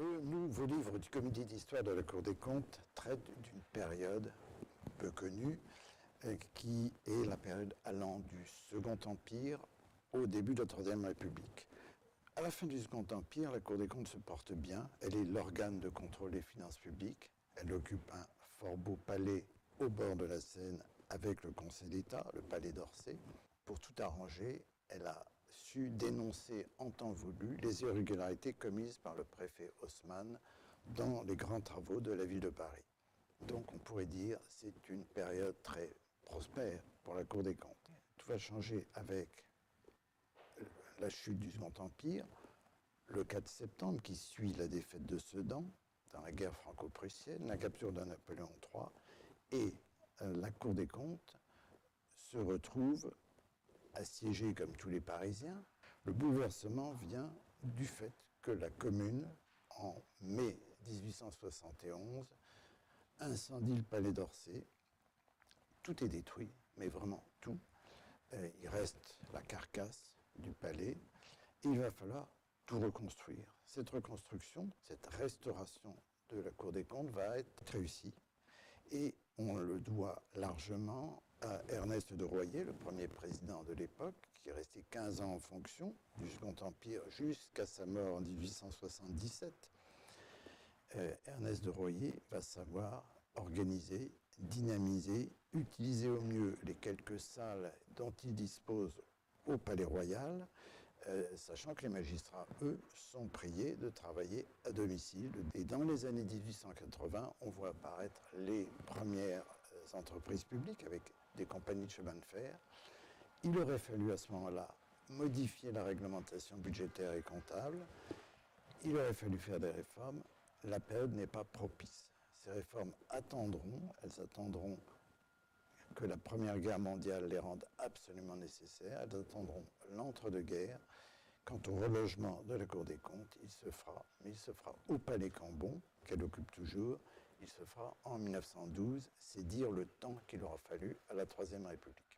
Le nouveau livre du comité d'histoire de la Cour des comptes traite d'une période peu connue qui est la période allant du Second Empire au début de la Troisième République. À la fin du Second Empire, la Cour des comptes se porte bien. Elle est l'organe de contrôle des finances publiques. Elle occupe un fort beau palais au bord de la Seine avec le Conseil d'État, le palais d'Orsay. Pour tout arranger, elle a su dénoncer en temps voulu les irrégularités commises par le préfet Haussmann dans les grands travaux de la ville de Paris. Donc on pourrait dire que c'est une période très prospère pour la Cour des comptes. Tout va changer avec la chute du Second Empire, le 4 septembre qui suit la défaite de Sedan dans la guerre franco-prussienne, la capture de Napoléon III, et la Cour des comptes se retrouve assiégée comme tous les Parisiens. Le bouleversement vient du fait que la Commune, en mai 1871, incendie le palais d'Orsay. Tout est détruit, mais vraiment tout. Il reste la carcasse du palais. Et il va falloir tout reconstruire. Cette reconstruction, cette restauration de la Cour des comptes va être réussie. Et on le doit largement à Ernest de Royer, le premier président de l'époque, qui est resté 15 ans en fonction du Second Empire jusqu'à sa mort en 1877. Ernest de Royer va savoir organiser, dynamiser, utiliser au mieux les quelques salles dont il dispose au Palais Royal, sachant que les magistrats, eux, sont priés de travailler à domicile. Et dans les années 1880, on voit apparaître les premières entreprises publiques avec des compagnies de chemin de fer. Il aurait fallu à ce moment-là modifier la réglementation budgétaire et comptable. Il aurait fallu faire des réformes. La période n'est pas propice. Ces réformes elles attendront que la Première Guerre mondiale les rende absolument nécessaires. Elles attendront l'entre-deux-guerres. Quant au relogement de la Cour des comptes, il se fera, mais il se fera au Palais Cambon, qu'elle occupe toujours. Il se fera en 1912. C'est dire le temps qu'il aura fallu à la Troisième République.